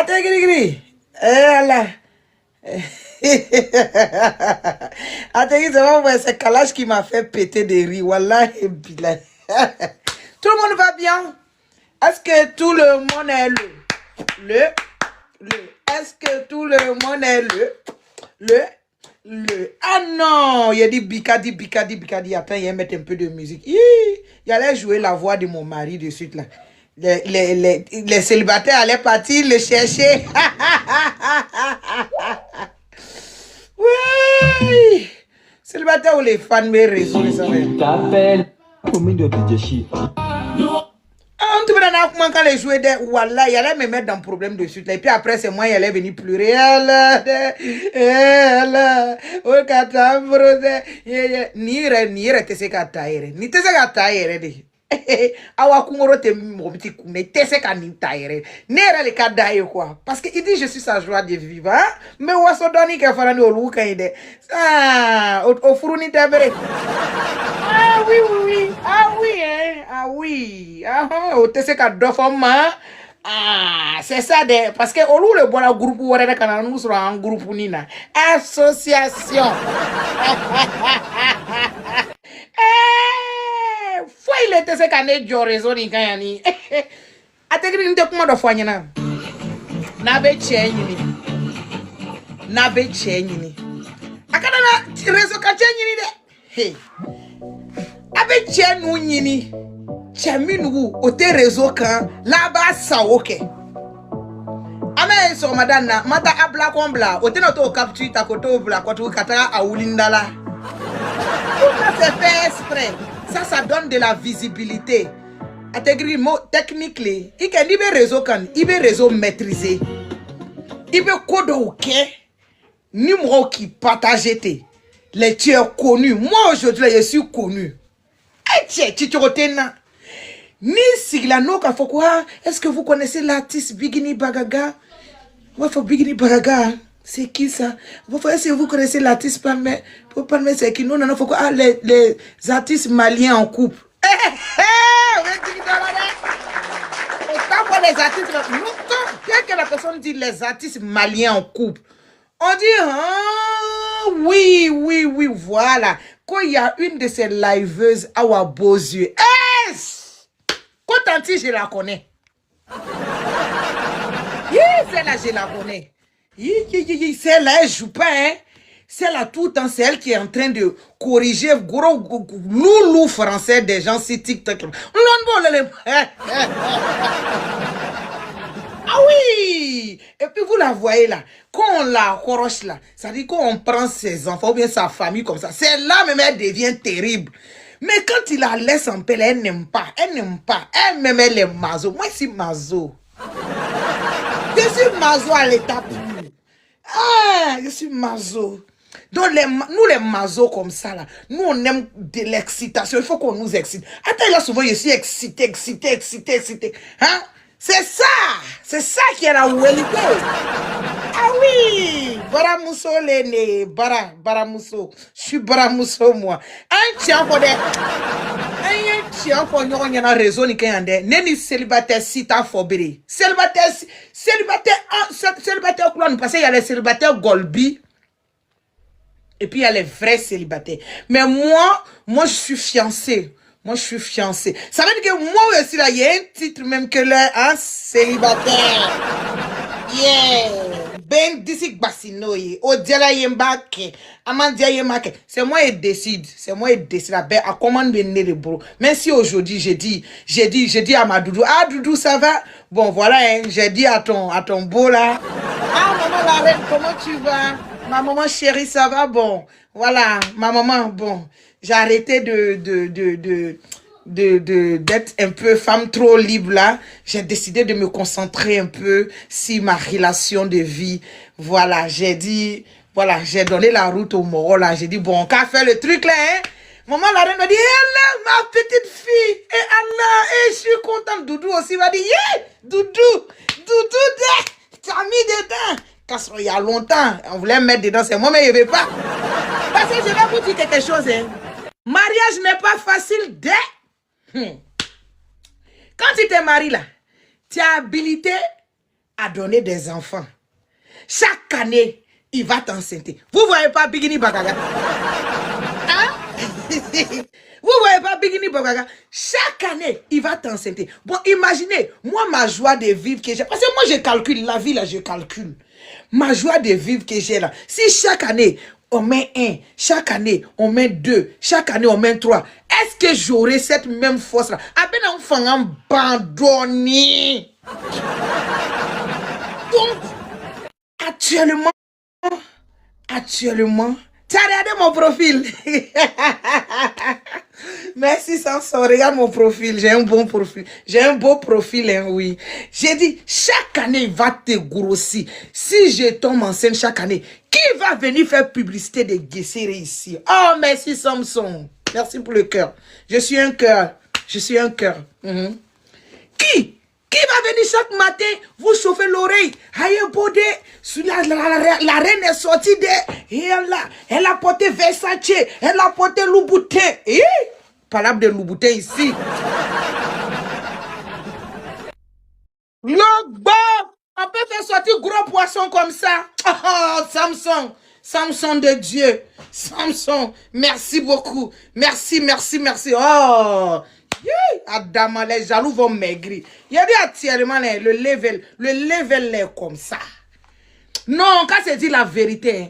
Attends, gris. Eh là. Attends, c'est Kalash qui m'a fait péter des rires. Wallah, tout le monde va bien? Est-ce que tout le monde est le? Est-ce que tout le monde est le? Ah non, il a dit Bikadi. Attends, il va mettre un peu de musique. Il allait jouer la voix de mon mari de suite là. Les célibataires allaient partir le chercher. Oui. Célibataire ou les fans me réseaux, ça va. Combien de DJ On te donne comment quand les joueurs de Wallah, il allait me mettre dans le problème de suite. Et puis après, c'est moi, il allait venir pleurer. Oh, Nire, te se kataire. Ni te se kataire de. Awa kungoro te mobiti kume, te se ka ni taire. Nere le kadaye quoi. Parce que il dit je suis sa joie de vivre. Hein? Mais ou aso doni ke farani olu kaide. Ah, au furuni tabere. Ah oui. Ah oui, hein. Ah oui. Ah, o te se ka dofoma. Ah, c'est ça de parce que olu le bon groupe wore de kana nous sera en groupe nina. Association. Foi il était ce qu'on est raison ni kayani. Ategri nte kuma do fanyana. Na be chenyi ni. Akana na rezo ka chenyi ni de. Hey. Abe chenu nyini. Chaminu o te rezo kan la ba sawoke. Ame so madana mata abla kombla o te no to capture ta koto bla koto kata awulindala. Tout ça c'est fait exprès. Ça donne de la visibilité. Techniquement, il y a des réseaux maîtrisés. Il y a des ok, numéro qui partagent les tiers connus. Moi aujourd'hui, je suis connu. Est-ce que vous connaissez l'artiste Bigini Bagaga? Moi, faut Bigini Bagaga. C'est qui ça? Est-ce que vous connaissez l'artiste Palme? Pour Palme, c'est qui? Non, faut quoi? Les artistes maliens en couple. Autant pour les artistes, quand que la personne dit les artistes maliens en couple, on dit, ah, oui, voilà. Quand il y a une de ces liveuses à beaux yeux, quand je la connais. Celle-là, je la connais. Celle-là, elle joue pas, hein. Celle-là, tout le temps, c'est elle qui est en train de corriger gros loulou français des gens sur TikTok. Ah oui! Et puis vous la voyez là, quand on la coroche là, ça dit qu'on prend ses enfants ou bien sa famille comme ça, celle-là même elle devient terrible. Mais quand il la laisse en paix, elle n'aime pas. Elle même elle est mazo. Moi, je suis mazo. Je suis mazo à l'état pur. Ah, je suis mazo. Donc, nous les mazos comme ça, là, nous on aime de l'excitation. Il faut qu'on nous excite. Attends, là, souvent, je suis excité. Hein? C'est ça qui est la réalité. Ah oui! Baramousso, l'aîné. Baramousso. Je suis Baramousso, moi. Un tien pour nous, on a raison, ni célibataire si t'as fobéré. Célibataire, parce qu'il y a les célibataires Golbi. Et puis il y a les vrais célibataires. Mais moi, je suis fiancée. Ça veut dire que moi aussi, là, il y a un titre même que là, un célibataire. Yeah. Ben d'ici Bassino, Odiala Yembake, Amandia Yembake. C'est moi qui décide. À comment venir le boulot. Même si aujourd'hui, j'ai dit à ma doudou, ah doudou, ça va? Bon, voilà, hein, j'ai dit à ton beau là. Ah, maman, la reine, comment tu vas? Ma maman chérie, ça va? Bon, voilà, ma maman, bon, j'ai arrêté d'être un peu femme trop libre là. J'ai décidé de me concentrer un peu sur ma relation de vie. Voilà, j'ai donné la route au Moro là. J'ai dit, bon, on va faire le truc là, hein. Maman, la reine m'a dit, là, ma petite fille, et Allah, et je suis contente. Doudou aussi m'a dit, yeah, Doudou, t'as mis dedans. Parce qu'il y a longtemps, on voulait me mettre dedans, c'est moi, mais je ne veux pas. Parce que je vais vous dire quelque chose, hein. Mariage n'est pas facile dès. Quand tu t'es marié là, tu as habilité à donner des enfants. Chaque année, il va t'enceinter. Vous voyez pas Bikini Bagaga? Hein? Vous voyez pas Bikini Bagaga? Chaque année, il va t'enceinter. Bon, imaginez, moi, ma joie de vivre que j'ai. Parce que moi, je calcule, la vie là, je calcule. Ma joie de vivre que j'ai là. Si chaque année, on met 1, chaque année, on met 2, chaque année, on met 3, est-ce que j'aurai cette même force là? Ah ben, enfant, abandonné. Donc, actuellement, tu as regardé mon profil. Merci Samson, regarde mon profil, j'ai un bon profil. J'ai un beau profil, hein, oui. J'ai dit, chaque année, il va te grossir. Si je tombe enceinte chaque année, qui va venir faire publicité de Guesséré ici? Oh, merci Samson. Merci pour le cœur. Je suis un cœur. Je suis un cœur. Qui va venir chaque matin vous chauffer l'oreille? Aïe, Bodé, la reine est sortie elle a porté Versace, elle a porté Louboutin. Parle de Louboutin ici. Le bas, on peut faire sortir gros poisson comme ça. Oh, Samson, Samson de Dieu. Samson, merci beaucoup. Merci, merci, merci. Oh, Adama, les jaloux vont maigrir. Il y a dit actuellement le level est comme ça. Non, quand c'est dit la vérité, hein,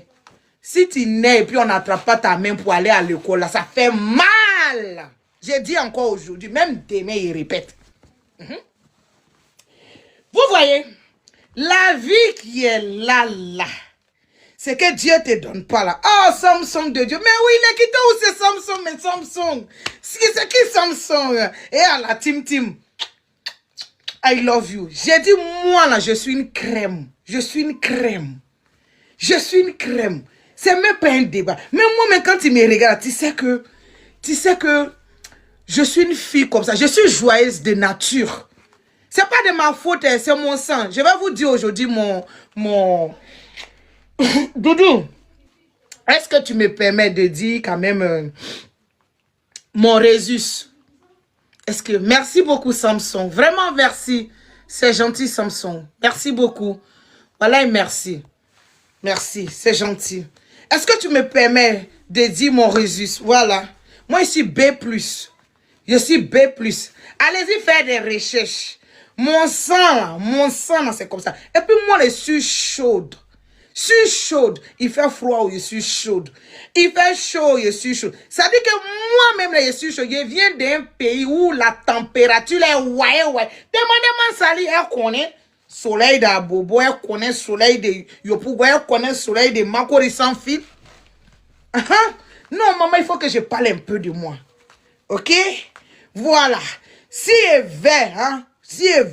si tu nais et puis on n'attrape pas ta main pour aller à l'école, là, ça fait mal. J'ai dit encore aujourd'hui, même demain, il répète. Vous voyez, la vie qui est là, c'est que Dieu ne te donne pas là. Oh, Samson de Dieu. Mais oui, il est quitté où c'est Samson, mais Samson. C'est qui Samson? Et à la Tim, I love you. J'ai dit, moi là, je suis une crème. Je suis une crème. Je suis une crème. C'est même pas un débat. Mais moi, même quand tu me regardes, tu sais que je suis une fille comme ça. Je suis joyeuse de nature. C'est pas de ma faute, c'est mon sang. Je vais vous dire aujourd'hui mon... Doudou, est-ce que tu me permets de dire quand même mon Résus? Est-ce que... Merci beaucoup, Samson. Vraiment, merci. C'est gentil, Samson. Merci beaucoup. Voilà, et merci. Merci, c'est gentil. Est-ce que tu me permets de dire mon Résus? Voilà. Moi, je suis B+. Je suis B+. Allez-y faire des recherches. Mon sang, c'est comme ça. Et puis moi, je suis chaude. Je suis chaude. Il fait froid, je suis chaude. Il fait chaud, je suis chaude. Ça dit que moi-même, je suis chaude. Je viens d'un pays où la température est ouais. Demandez-moi ça, elle connaît soleil d'Abobo, elle connaît soleil de Yopougo, elle connaît soleil de Makori sans fil. Non, maman, il faut que je parle un peu de moi. Ok? Voilà. Si elle vert, hein? Si elle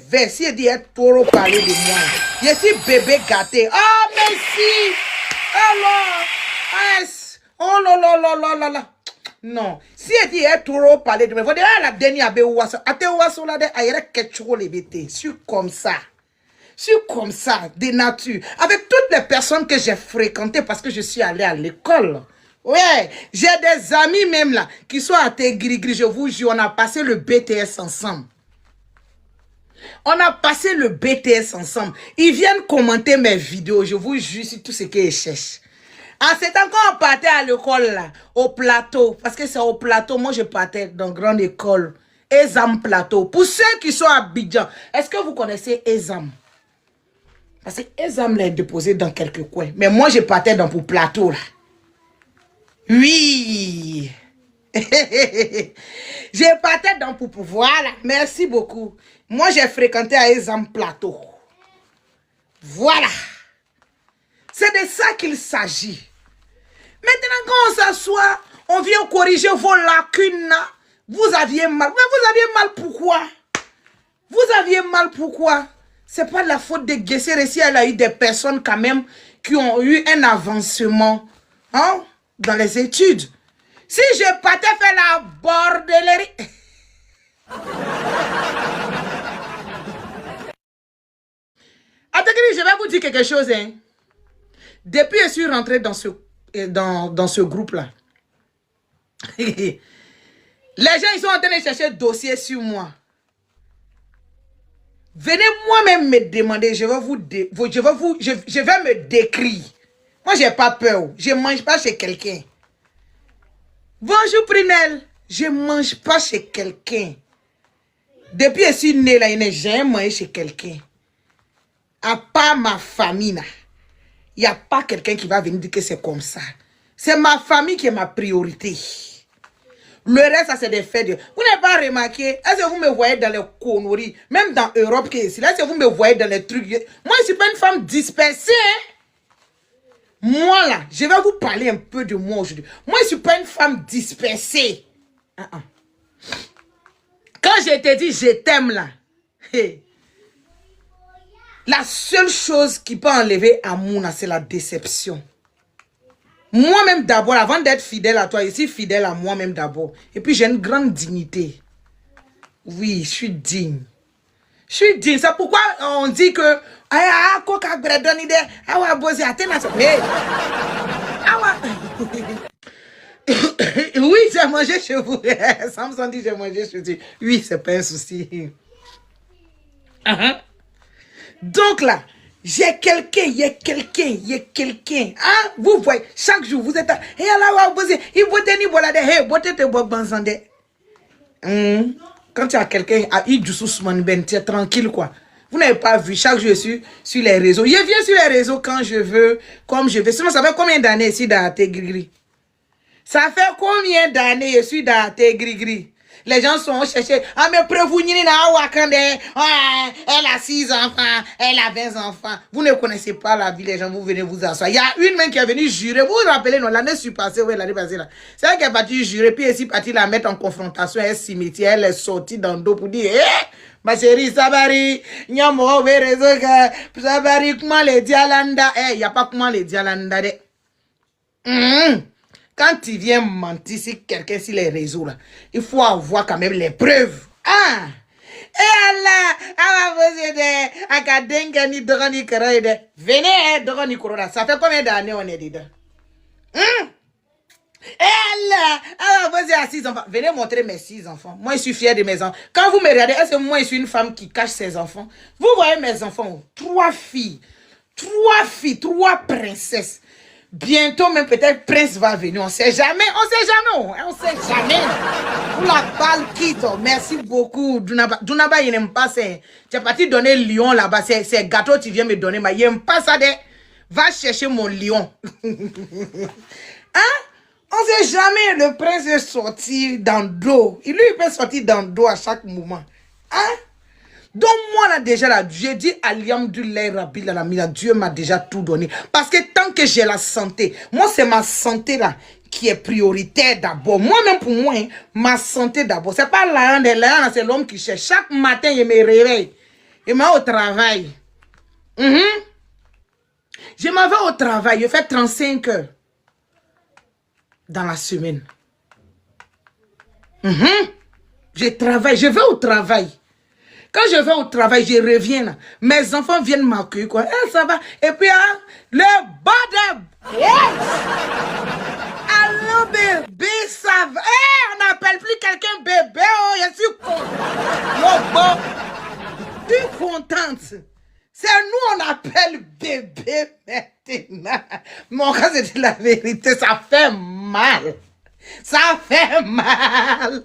dit être trop parler de moi, je suis bébé gâté. Ah, merci. Alors, oh là. Non, si elle dit être trop parler de moi, il faut dire la dernière abe ouasso. Ate ouasso là de aïe ketchou les bêtés. Je suis comme ça. Je suis comme ça, de nature. Avec toutes les personnes que j'ai fréquentées parce que je suis allée à l'école. Ouais, j'ai des amis même là qui sont à Tegri-Gri, je vous jure, on a passé le BTS ensemble. On a passé le BTS ensemble. Ils viennent commenter mes vidéos. Je vous jure sur tout ce qu'ils cherchent. En ce temps, quand on partait à l'école, là, au plateau, parce que c'est au plateau, moi je partais dans grande école, Ezam Plateau. Pour ceux qui sont à Abidjan, est-ce que vous connaissez Ezam? Parce que Ezam l'a déposé dans quelques coins. Mais moi je partais dans pour plateau, là. Oui. J'ai partais dans pour voilà. Merci beaucoup. Moi, j'ai fréquenté à Ezam Plateau. Voilà. C'est de ça qu'il s'agit. Maintenant, quand on s'assoit, on vient corriger vos lacunes. Vous aviez mal. Mais vous aviez mal pourquoi? Vous aviez mal pourquoi? C'est pas de la faute de Guesséré si elle a eu des personnes quand même qui ont eu un avancement hein, dans les études. Si je partais faire la bordellerie... Attendez, je vais vous dire quelque chose. Hein. Depuis que je suis rentré dans ce groupe-là, les gens ils sont en train de chercher dossier sur moi. Venez moi-même me demander, je vais me décrire. Moi, j'ai pas peur. Je mange pas chez quelqu'un. Bonjour, Prinel. Je mange pas chez quelqu'un. Depuis que je suis née, là, je n'ai jamais mangé chez quelqu'un. À part ma famille, là. Il n'y a pas quelqu'un qui va venir dire que c'est comme ça. C'est ma famille qui est ma priorité. Le reste, ça c'est des faits. Vous n'avez pas remarqué, est-ce que vous me voyez dans les conneries, même dans l'Europe qui est ici, là, est-ce que vous me voyez dans les trucs. Moi, je ne suis pas une femme dispersée. Hein? Moi, là, je vais vous parler un peu de moi aujourd'hui. Moi, je ne suis pas une femme dispersée. Quand je te dis je t'aime, là, la seule chose qui peut enlever amour, c'est la déception. Moi-même d'abord, avant d'être fidèle à toi, je suis fidèle à moi-même d'abord. Et puis j'ai une grande dignité. Oui, je suis digne. Je suis digne. C'est pourquoi on dit que... Oui, j'ai mangé chez vous. Samson dit j'ai mangé chez vous. Oui, c'est pas un souci. Donc là, j'ai quelqu'un, il y a quelqu'un. Hein? Vous voyez, chaque jour, vous êtes là. Hey, là, quand tu as quelqu'un, tu es tranquille, quoi. Vous n'avez pas vu, chaque jour, je suis sur les réseaux. Je viens sur les réseaux quand je veux, comme je veux. Sinon, ça fait combien d'années ici dans tes gris-gris? Ça fait combien d'années je suis dans tes gris-gris? Les gens sont cherchés. Ah, mais prévenir na Wakande. Elle a 6 enfants. Elle a 20 enfants. Vous ne connaissez pas la vie, les gens. Vous venez vous asseoir. Il y a une même qui est venue jurer. Vous vous rappelez, non, l'année passée, oui, l'année passée, là. C'est elle qui est partie jurer. Puis elle est partie la mettre en confrontation. Elle cimetière. Elle est sortie dans le dos pour dire, ma chérie, Sabari, nyamo, verezoka, Sabari, comment les dialanda. Il n'y a pas comment les dialanda. Quand tu viens mentir sur quelqu'un sur les réseaux, là, il faut avoir quand même les preuves. Ah! Et Allah, venez, Droni Corona. Ça fait combien d'années on est dedans? Et Allah, vous avez 6 enfants. Venez montrer mes 6 enfants. Moi, je suis fière de mes enfants. Quand vous me regardez, est-ce que moi, je suis une femme qui cache ses enfants? Vous voyez mes enfants, 3 filles. 3 princesses. Bientôt, même peut-être Prince va venir. On ne sait jamais. On ne sait jamais. On ne sait jamais. Pour la balle quitte. Merci beaucoup. Dunaba, il n'aime pas ça. Tu es parti donner lion là-bas. C'est gâteau tu viens me donner. Mais il n'aime pas ça. Va chercher mon lion. Hein? On ne sait jamais. Le prince est sorti dans le dos. Il peut sortir dans le dos à chaque moment. Hein? Donc moi là déjà là, j'ai dit Alhamdoulilah Rabbil Alamin, Dieu m'a déjà tout donné. Parce que tant que j'ai la santé, moi c'est ma santé là qui est prioritaire d'abord. Moi-même pour moi, hein, ma santé d'abord. C'est pas l'argent, c'est l'homme qui cherche. Chaque matin, il me réveille. Il m'a au travail. Je m'en vais au travail, je fais 35 heures dans la semaine. Je travaille, je vais au travail. Quand je vais au travail, je reviens là. Mes enfants viennent m'accueillir, quoi. Ça va. Et puis, hein, le badab. Allô, bébé, ça va. On n'appelle plus quelqu'un bébé. Oh, je suis content. Tu es contente. C'est nous, on appelle bébé maintenant. Mon cas, c'est la vérité. Ça fait mal. Ça fait mal.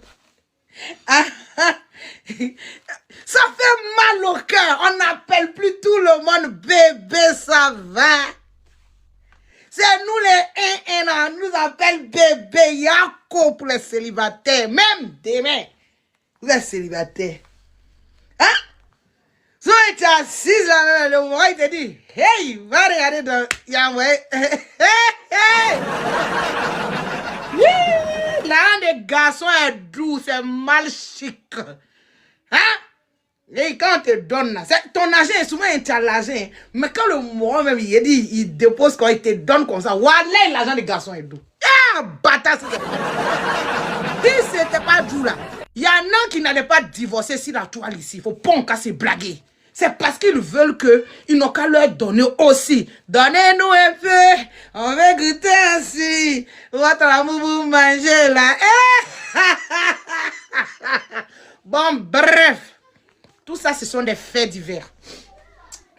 Ça fait mal au cœur. On n'appelle plus tout le monde bébé, ça va. C'est nous les on nous appelle bébé. Yako pour les célibataires. Même demain, vous êtes célibataire. Hein? Si on est assis là, le moment il te dit, hey, va regarder dans Yahweh. L'argent des garçons est doux, c'est mal chic. Hein? Et quand on te donne, ton argent est souvent l'argent. Mais quand le mois même, il dépose quand il te donne comme ça, voilà, l'argent des garçons est doux. Ah, bâtard, si c'était pas doux là. Il y en a qui n'allaient pas divorcer sur la toile ici. Il faut pas en casser blaguer. C'est parce qu'ils veulent qu'ils n'ont qu'à leur donner aussi. Donnez-nous un peu. On veut goûter ainsi. Votre amour, vous mangez là. Bon, bref. Tout ça, ce sont des faits divers.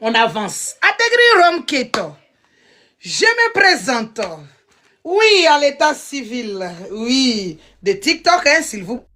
On avance. Adegri Rom Keto. Je me présente. Oui, à l'état civil. Oui, de TikTok, hein, s'il vous plaît.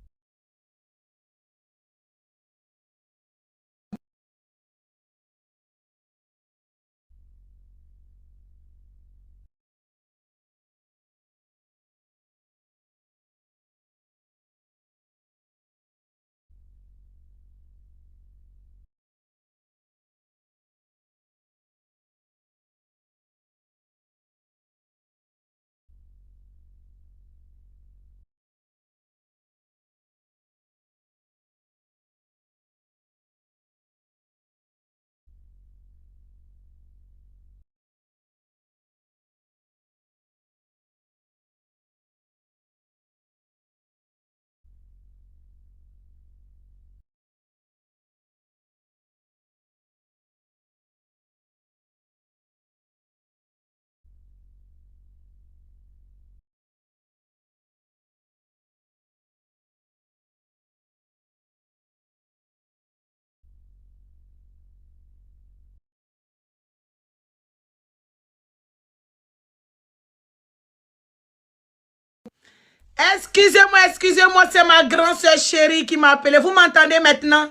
Excusez-moi, c'est ma grande sœur chérie qui m'a appelé. Vous m'entendez maintenant?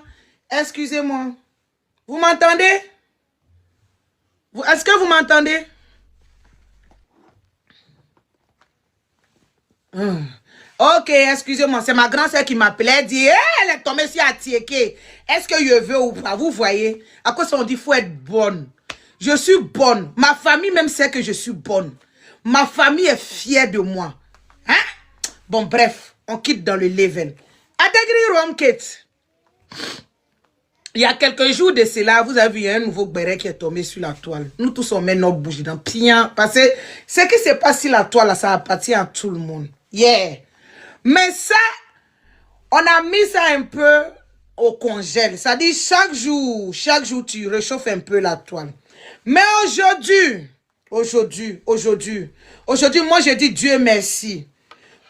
Excusez-moi. Vous m'entendez? Est-ce que vous m'entendez? Ok, excusez-moi, c'est ma grande sœur qui m'appelait. Elle dit, elle est tombée sur Atieke. Est-ce que je veux ou pas? Vous voyez? À cause on dit, il faut être bonne. Je suis bonne. Ma famille même sait que je suis bonne. Ma famille est fière de moi. Hein? Bon, bref, on quitte dans le level. Adegri Romket. Il y a quelques jours de cela, vous avez vu un nouveau béret qui est tombé sur la toile. Nous tous on met notre bouche dans pied. Parce que ce qui se passe sur la toile, là, ça appartient à tout le monde. Yeah. Mais ça, on a mis ça un peu au congèle. Ça dit chaque jour, tu réchauffes un peu la toile. Mais aujourd'hui, moi je dis Dieu merci.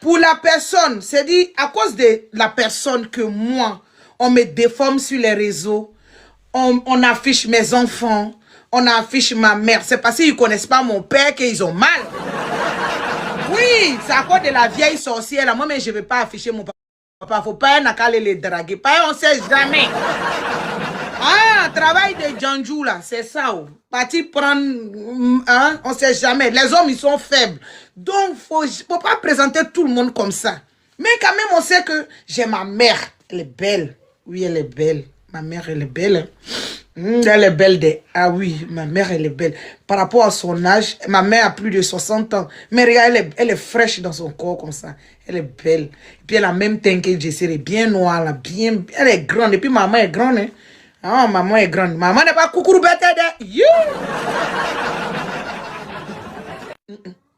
Pour la personne, c'est dit à cause de la personne que moi, on me déforme sur les réseaux, on affiche mes enfants, on affiche ma mère. C'est parce qu'ils ne connaissent pas mon père qu'ils ont mal. Oui, c'est à cause de la vieille sorcière. Moi, mais je ne vais pas afficher mon papa. Il ne faut pas aller les draguer. Pas, on ne sait jamais. Ah, travail de Djanjou là, c'est ça. Oh. Parti prendre, hein, on ne sait jamais. Les hommes, ils sont faibles. Donc, il ne faut pas présenter tout le monde comme ça. Mais quand même, on sait que j'ai ma mère. Elle est belle. Oui, elle est belle. Ma mère, elle est belle. Elle est belle. Ah oui, ma mère, elle est belle. Par rapport à son âge, ma mère a plus de 60 ans. Mais regarde, elle est fraîche dans son corps comme ça. Elle est belle. Et puis, elle a même teint que Jessie. Elle est bien noire, là, bien. Elle est grande. Et puis, maman est grande. Hein. Ah, maman est grande. Maman n'est pas coucou bête.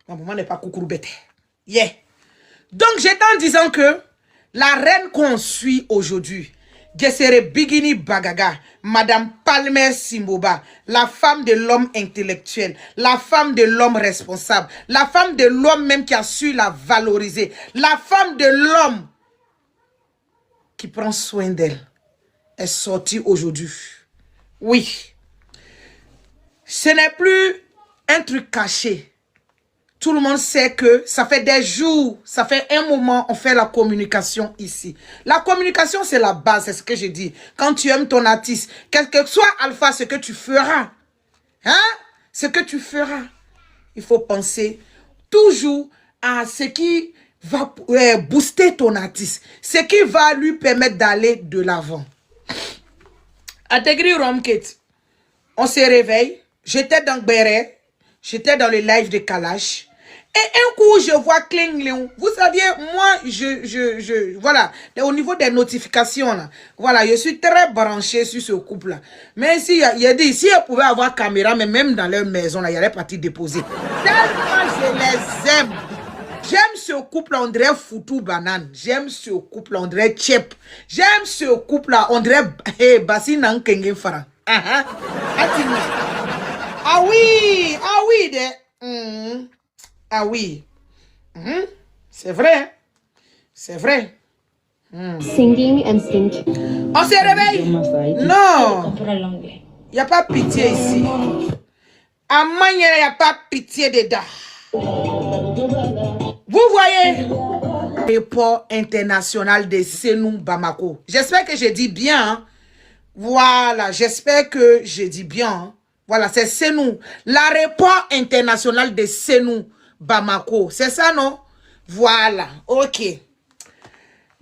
Ma maman n'est pas coucou bête. Yeah. Donc, j'étais en disant que la reine qu'on suit aujourd'hui, Gesere Bigini Bagaga, Madame Palmer Simboba, la femme de l'homme intellectuel, la femme de l'homme responsable, la femme de l'homme même qui a su la valoriser, la femme de l'homme qui prend soin d'elle, est sortie aujourd'hui. Oui. Ce n'est plus un truc caché. Tout le monde sait que ça fait des jours, ça fait un moment, on fait la communication ici. La communication, c'est la base, c'est ce que je dis. Quand tu aimes ton artiste, quel que soit Alpha, ce que tu feras, hein, ce que tu feras, il faut penser toujours à ce qui va booster ton artiste, ce qui va lui permettre d'aller de l'avant. Adegri Romket, on se réveille, j'étais dans Béret, j'étais dans le live de Kalash. Et un coup, je vois Kling Léon. Vous saviez, moi, voilà, au niveau des notifications, là, voilà, je suis très branché sur ce couple-là. Mais si, il a dit, si elle pouvait avoir caméra, mais même dans leur maison, là, il y aurait parti déposer. Tellement je les aime. J'aime ce couple, on dirait Foutou Banane. J'aime ce couple, on dirait Tchep. J'aime ce couple-là, on dirait Bassi Nankenge Fara. Ah oui, ah oui, c'est vrai, c'est vrai. Singing and thinking. On se réveille? Non. l'anglais. Il n'y a pas pitié ici. À manière, il n'y a pas pitié dedans. Vous voyez? Aéroport international de Senou Bamako. J'espère que je dis bien. Hein? Voilà, j'espère que je dis bien. Hein? Voilà, c'est Senou. L'aéroport international de Senou Bamako. C'est ça, non? Voilà, ok.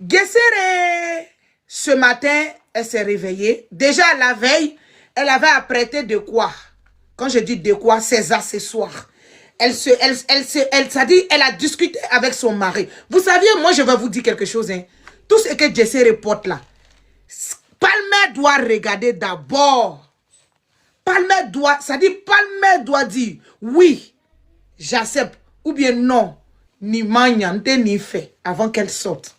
Guessere, ce matin, elle s'est réveillée. Déjà, la veille, elle avait apprêté de quoi? Quand je dis de quoi, ses accessoires. Elle a discuté avec son mari. Vous saviez, moi, je vais vous dire quelque chose. Hein. Tout ce que Jesse reporte là, Palmer doit regarder d'abord. Palmer doit dire, oui, j'accepte. Ou bien non, ni magnante, ni fait, avant qu'elle sorte.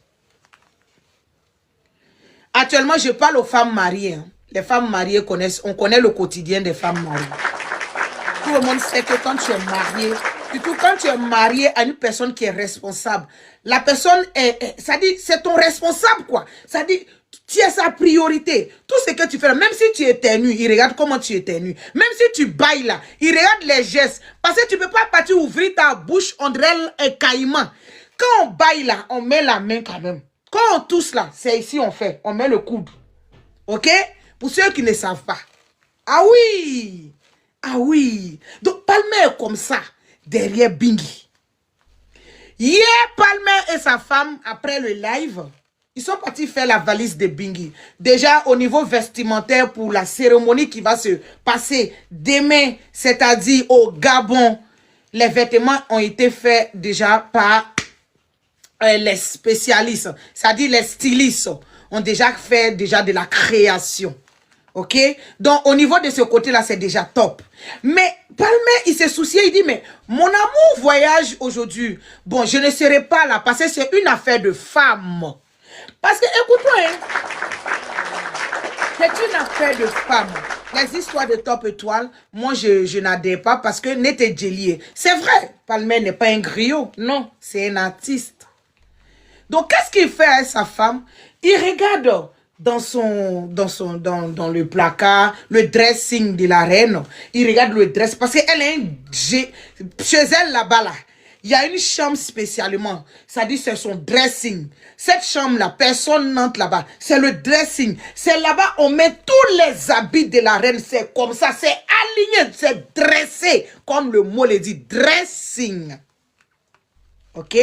Actuellement, je parle aux femmes mariées. Hein. Les femmes mariées on connaît le quotidien des femmes mariées. Tout le monde sait que quand tu es marié, surtout quand tu es marié à une personne qui est responsable, la personne ça dit, c'est ton responsable quoi. Ça dit, tu es sa priorité. Tout ce que tu fais, même si tu éternues, il regarde comment tu éternues. Même si tu bailles là, il regarde les gestes. Parce que tu ne peux pas partir ouvrir ta bouche, on dirait un caïman. Quand on baille là, on met la main quand même. Quand on tousse là, c'est ici on fait, on met le coude. Ok? Pour ceux qui ne savent pas. Ah oui! Ah oui! Donc Palmer est comme ça, derrière Bingi. Hier, Palmer et sa femme, après le live, ils sont partis faire la valise de Bingi. Déjà, au niveau vestimentaire, pour la cérémonie qui va se passer demain, c'est-à-dire au Gabon, les vêtements ont été faits déjà par les spécialistes, c'est-à-dire les stylistes, ont déjà fait de la création. Ok? Donc, au niveau de ce côté-là, c'est déjà top. Mais Palmer, il s'est soucié, il dit, mais mon amour voyage aujourd'hui. Bon, je ne serai pas là parce que c'est une affaire de femme. Parce que, écoute-moi, hein, c'est une affaire de femme. Les histoires de top étoile, moi, je n'adhère pas parce que n'était Djelier. C'est vrai, Palmer n'est pas un griot. Non, c'est un artiste. Donc, qu'est-ce qu'il fait avec sa femme? Il regarde dans le placard, le dressing de la reine. Il regarde le dress parce qu'elle est chez elle là-bas, là. Il y a une chambre spécialement. Ça dit c'est son dressing. Cette chambre-là, personne n'entre là-bas. C'est le dressing. C'est là-bas, on met tous les habits de la reine. C'est comme ça, c'est aligné, c'est dressé. Comme le mot le dit, dressing. Ok?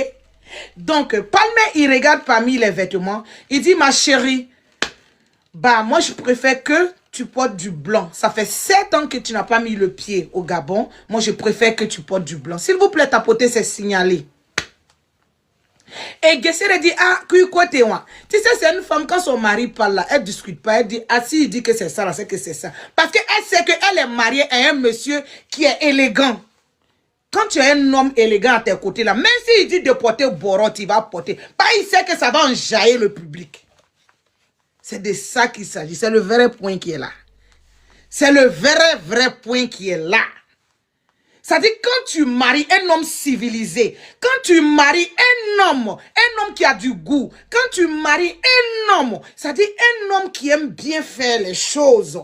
Donc, Palmer, il regarde parmi les vêtements. Il dit, ma chérie, bah, moi, je préfère que tu portes du blanc. Ça fait 7 ans que tu n'as pas mis le pied au Gabon. Moi, je préfère que tu portes du blanc. S'il vous plaît, tapoter, c'est signalé. Et Guessere dit, ah, quoi t'es moi? Tu sais, c'est une femme, quand son mari parle là, elle ne discute pas. Elle dit, ah, si il dit que c'est ça, là, c'est que c'est ça. Parce qu'elle sait qu'elle est mariée à un monsieur qui est élégant. Quand tu es un homme élégant à tes côtés là, même s'il dit de porter borot, il va porter. Pas il sait que ça va enjailler le public. C'est de ça qu'il s'agit. C'est le vrai point qui est là. C'est le vrai point qui est là. Ça dit quand tu maries un homme civilisé, quand tu maries un homme qui a du goût, quand tu maries un homme, ça dit un homme qui aime bien faire les choses.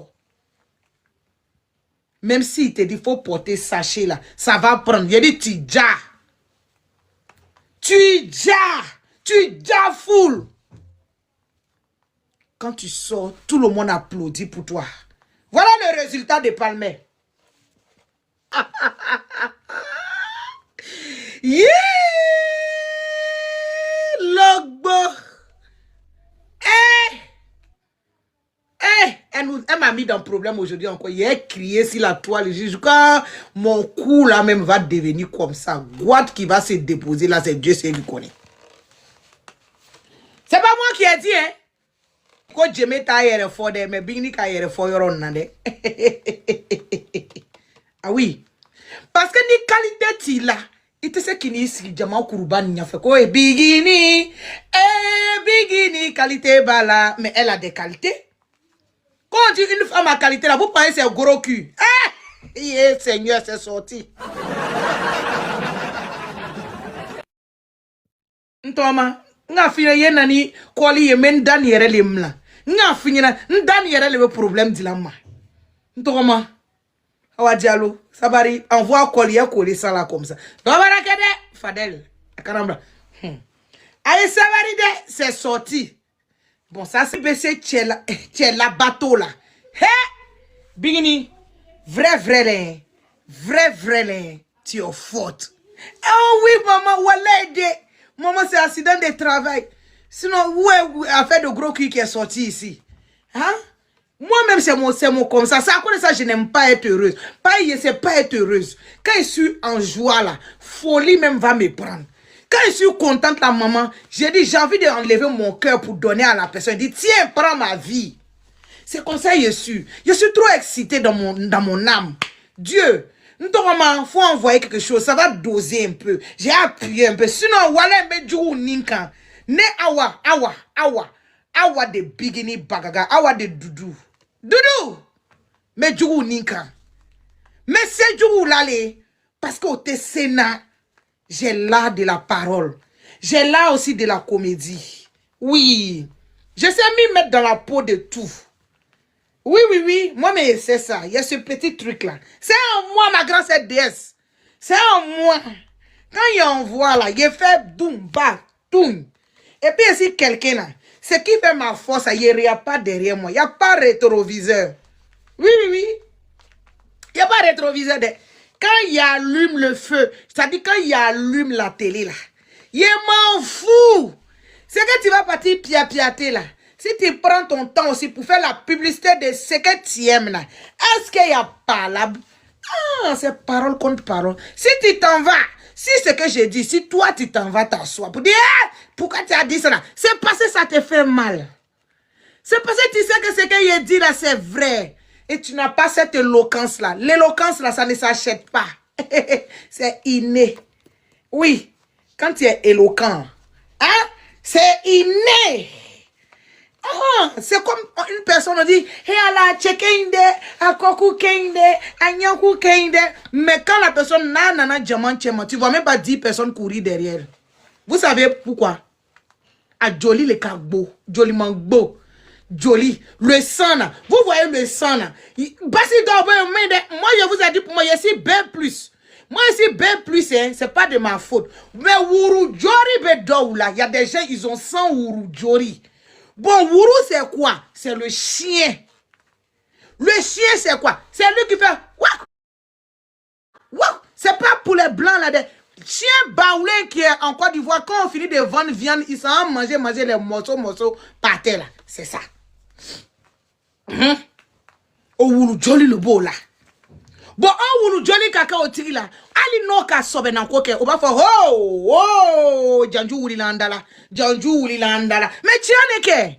Même s'il te dit, il faut porter sachet là, ça va prendre. Il dit, tu ja full. Quand tu sors, tout le monde applaudit pour toi. Voilà le résultat de Palmer. Yeah! Logbo! Elle m'a mis dans le problème aujourd'hui encore. Il a crié sur la toile. Jusqu'à mon cou là même va devenir comme ça. Guad qui va se déposer là, c'est Dieu, c'est lui qui connaît. C'est pas moi qui ai dit, hein. Quand je mets ta yere fort de, mais bini ka yere fort yoron nande. Ah oui. Parce que ni qualité ti là. Il te sait qu'il n'y a jamais kuruban n'y fait quoi. Bigini, qualité bala. Mais elle a des qualités. Quand on dit une femme à qualité là, vous pensez c'est un gros cul. Eh, Seigneur, c'est sorti. Thomas, Nga fina ye nani koli ye men dan yere le mla. Nga fina ndan yere le problème di la ma. Ntokoma. Awa Diallo, Sabari envoie coller ça là comme ça. Babara kede Fadel. Karamba. Allez Sabari de c'est sorti. Bon ça c'est baissé la bateau là. Hé Bigini vrai tu es faute. Oh oui maman voilà aidé. Maman c'est accident de travail. Sinon ouais affaire de gros cul qui est sorti ici. Hein? Moi-même, c'est mon comme ça. Ça, à cause de ça, je n'aime pas être heureuse. C'est pas être heureuse. Quand je suis en joie, là, folie même va me prendre. Quand je suis contente, la maman, j'ai dit, j'ai envie d'enlever mon cœur pour donner à la personne. Je dis, tiens, prends ma vie. C'est comme ça, je suis. Je suis trop excitée dans mon âme. Dieu, il faut envoyer quelque chose. Ça va doser un peu. J'ai appuyé un peu. Sinon, voilà, mais du ninka. Ne awa de bigini bagaga, awa de doudou. Doudou! Mais djougou ninka. Mais c'est djougou l'allé. Parce qu'au Sénat, j'ai l'art de la parole. J'ai l'art aussi de la comédie. Oui. Je sais m'y mettre dans la peau de tout. Oui. Moi, mais c'est ça. Il y a ce petit truc-là. C'est en moi, ma grande déesse. C'est en moi. Quand il envoie là, il fait doum, ba, doum. Et puis, si quelqu'un là, ce qui fait ma force, il n'y a pas derrière moi. Il n'y a pas rétroviseur. Oui. Il n'y a pas rétroviseur. Quand il allume le feu, c'est-à-dire quand il allume la télé là, il m'en fout. C'est que tu vas partir piapiater là. Si tu prends ton temps aussi pour faire la publicité de ce que tu aimes là, est-ce qu'il n'y a pas là? Ah, c'est parole contre parole. Si tu t'en vas, si ce que j'ai dit, si toi tu t'en vas t'asseoir pour dire, pourquoi tu as dit ça là? C'est parce que ça te fait mal. C'est parce que tu sais que ce que j'ai dit là, c'est vrai. Et tu n'as pas cette éloquence là. L'éloquence là, ça ne s'achète pas. C'est inné. Oui, quand tu es éloquent, hein, c'est inné. Ah, c'est comme une personne dit, hey ala chekende, akoku kende, anyaku kende. Mais quand la personne n'a diamant chema, tu vois même pas 10 personnes courir derrière. Vous savez pourquoi? À joli le cagbo, joli mangbo, joli le sang là. Vous voyez le sang là. Moi je vous ai dit pour moi ici bien plus. Moi ici bien plus hein, c'est pas de ma faute. Mais wuru jori bedo là, il y a des gens ils ont 100 wuru jori. Bon, Wourou, c'est quoi? C'est le chien. Le chien, c'est quoi? C'est lui qui fait... Wouah! C'est pas pour les blancs, là. Des chiens baoulés qui est en Côte d'Ivoire, quand on finit de vendre viande, ils s'en manger les morceaux par terre, là. C'est ça. Oh, Wourou, joli le beau, là. Bon, oh, Wourou, joli kaka au tiri, là. Ali no ka sobe nan koke. On va faire, oh, Janju Wouli Landala. Janju Wouli Landala. Mais tu en es que,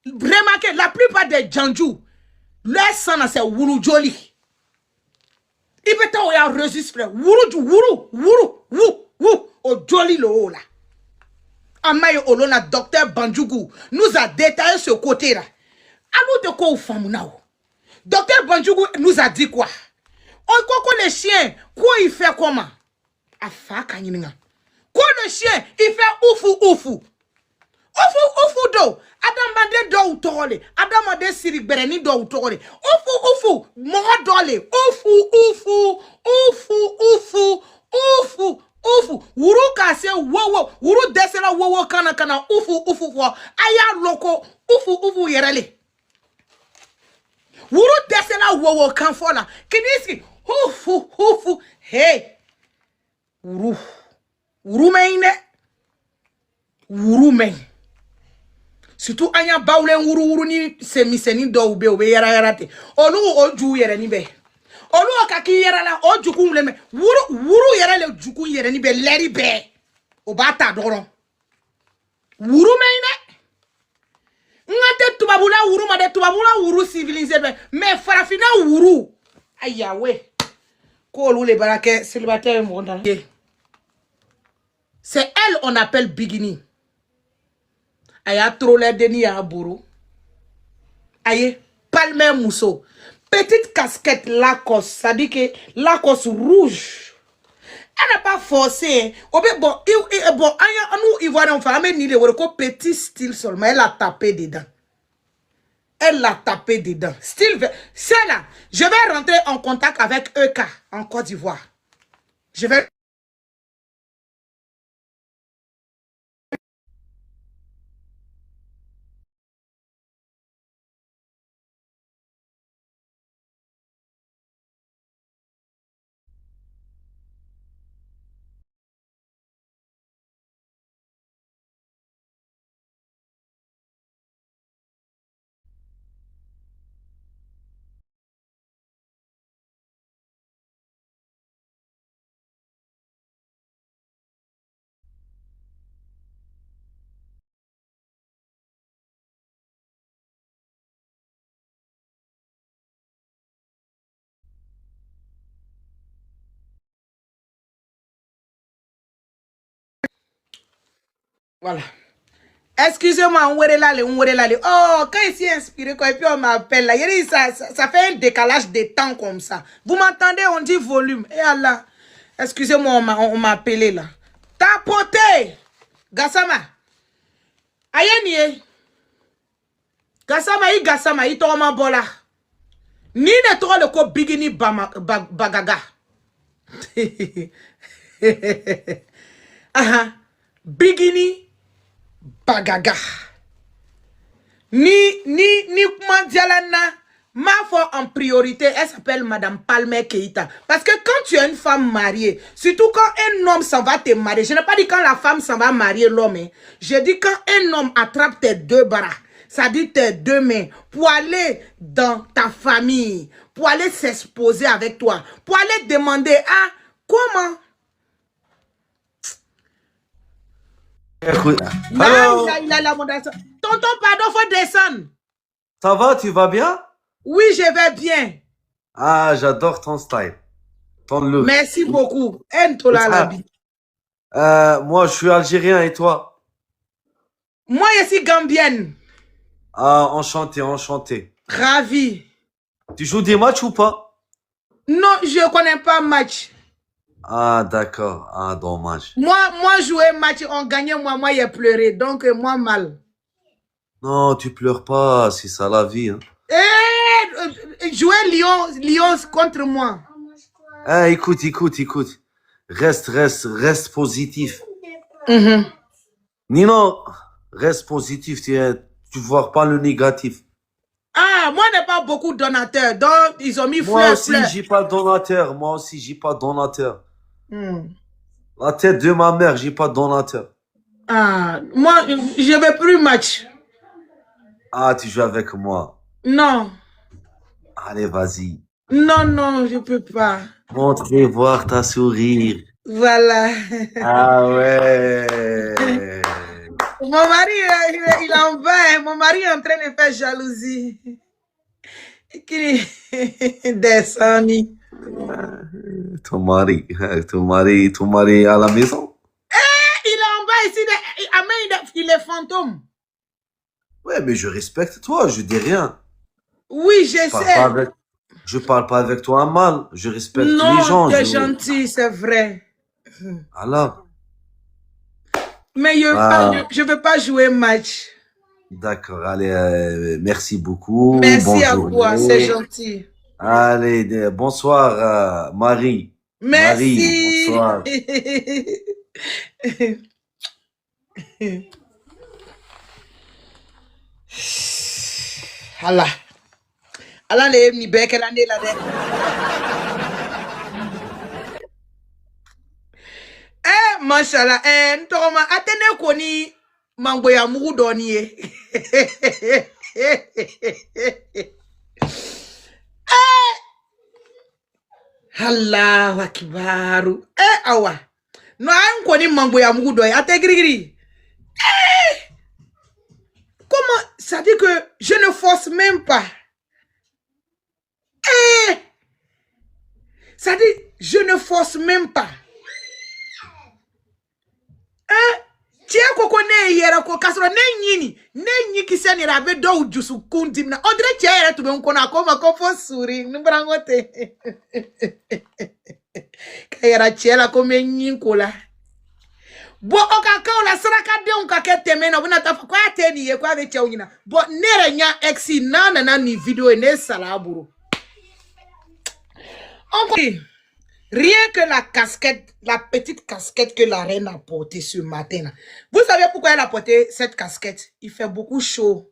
remarquez, la plupart des Janju, leur sang, c'est Wourou joli. Il peut t'en avoir reçu, frère. Wourou, oh, joli le haut, là. Amaye Olona, docteur Banjougou, nous a détaillé ce côté-là. Alors de quoi au Famounao? Docteur Banjougou nous a dit quoi? On quoi le chien, quoi il fait comment? Afa kanyininga. Quoi le chien, il fait oufou. Oufou do. Adam bande do utole. Adam bande sirik bereni do utole. Oufou. Mo dole. Oufou. Wuru kase wowo. Wuru desela wowo kana oufou. Aya loko oufou yerele. Wuru desela wowo kan fola. Kinisi oufou. Hey. Wuru men. Surtout anya bawlen wuru ni semiseni do ube yara te. Olu oju yere ni be. Olu okaki yara la oju kun le me. Wuru yara le juku yere ni be leri be. Obata doron. Wuru men ngate tubabula wuru ma de tubabula wuru civilisé be. Mais farafina wuru. Ayawe. Ko olu le barake célibataire mondan. C'est elle on appelle Bigini. Aya trop les deni à bourreau. Aye, palmer mousseau. Petite casquette Lacoste, ça dit que Lacoste rouge. Elle n'a pas forcé. Bon, nous, Ivoiriens, on fait ni le petit style seulement. Elle a tapé dedans. Elle l'a tapé dedans. Style, c'est là. Je vais rentrer en contact avec EK en Côte d'Ivoire. Je vais. Voilà. Excusez-moi, on là. Oh, quand il s'est inspiré, quand et puis on m'appelle là, ça fait un décalage de temps comme ça. Vous m'entendez, on dit volume. Et Allah, excusez-moi, on m'a appelé là. Tapoté, Gassama. Ayeni, Gassama, il tombe bola. Ni ne trop le ko bigini bagaga. Aha, bigini bagaga. Ni Mandialana, ma foi en priorité, elle s'appelle Madame Palmer Keïta. Parce que quand tu es une femme mariée, surtout quand un homme s'en va te marier, je n'ai pas dit quand la femme s'en va marier l'homme, hein. Je dis quand un homme attrape tes deux bras, ça dit tes deux mains, pour aller dans ta famille, pour aller s'exposer avec toi, pour aller demander, ah, comment? Écoute, Là, alors, il a la modération. Tonton, pardon, faut descendre. ça va, tu vas bien? Oui, je vais bien. Ah, j'adore ton style, ton look. Merci beaucoup. Entola la vie. Moi, je suis algérien et toi? Moi, je suis gambienne. Ah, enchanté, enchanté. Ravi. Tu joues des matchs ou pas? Non, je ne connais pas match. Ah, d'accord. Ah, dommage. Moi, jouer match, on gagnait, moi, j'ai pleuré. Donc, moi, mal. Non, tu pleures pas, c'est ça la vie. Hein. Jouer Lyon contre moi. Eh, écoute. Reste positif. Nino, reste positif, tu vois pas le négatif. Ah, moi, je n'ai pas beaucoup de donateurs. Donc, ils ont mis Moi fleurs. aussi, j'ai pas de donateur. La tête de ma mère, j'ai pas de donateur. Ah, moi, je ne veux plus match. Ah, tu joues avec moi. Non. Allez, vas-y. Non, je ne peux pas. Montrez voir ta sourire. Voilà. Ah ouais. Mon mari, il est en bas. Hein. Mon mari est en train de faire jalousie. Descendit. Ton mari à la maison? Il est en bas ici. Il est fantôme. Ouais, mais je respecte toi, je dis rien. Oui, je sais. Je parle pas avec toi mal, je respecte les gens. Non, tu es gentil, c'est vrai. Alors? Mais je veux pas jouer match. D'accord, allez, merci beaucoup. Merci à toi, c'est gentil. Allez, bonsoir, Marie. Merci. Marie, bonsoir. Allah le mi beke la ne la de. Mashallah, ntoma atene ko ni mango ya mugu doni ye. Allahu akbaru. Awa. No an ko ni mango ya mugu do ya te grigri. Comment ça dit que je ne force même pas. Ça dit je ne force même pas. Tiens koko ne yera ko kasro ne nyini kisani rabe do jusu kundim na ondre tia yera tu be nkona ko ma ko fo suri nubrangote. Era tiela comme Nicola. Bo okaka la saraka de on kake teme na buna tafa kwa teni ye kwa vecha unyina. Bo nere nya exi na ni video ne salaburu. Rien que la casquette, la petite casquette que la reine a portée ce matin. Là. Vous savez pourquoi elle a porté cette casquette? Il fait beaucoup chaud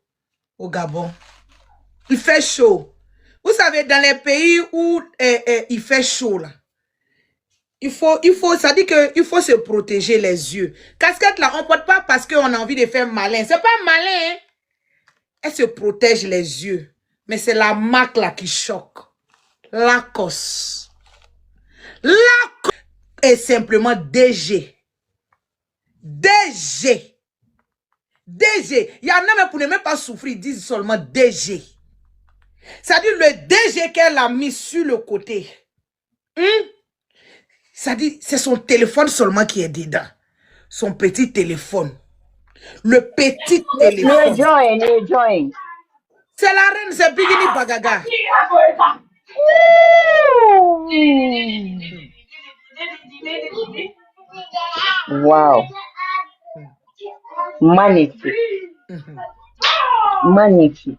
au Gabon. Il fait chaud. Vous savez, dans les pays où il fait chaud, là, ça dit qu'il faut se protéger les yeux. Casquette, là, on ne porte pas parce qu'on a envie de faire malin. C'est pas malin, hein? Elle se protège les yeux. Mais c'est la marque, là, qui choque. Lacoste. Lacoste est simplement DG. DG. DG. Il y en a même pour ne même pas souffrir, ils disent seulement DG. C'est-à-dire le DG qu'elle a mis sur le côté. C'est-à-dire c'est son téléphone seulement qui est dedans. Son petit téléphone. Le petit téléphone. Join. C'est la reine, c'est Bigini Bagaga. Wow. Magnifique. Magnifique.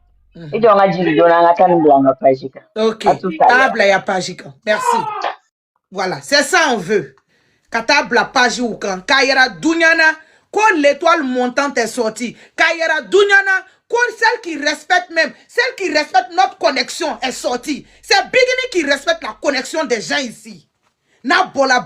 Et donc, on a dit ok. Table ya pagika. Merci. Voilà. C'est ça on veut. Katable la page ou quand. Kayera Dunyana. Quand l'étoile montante est sortie. Kayera Dunyana. Quand celle qui respecte même. Celle qui respecte notre connexion est sortie. C'est Bigini qui respecte la connexion des gens ici. Na bola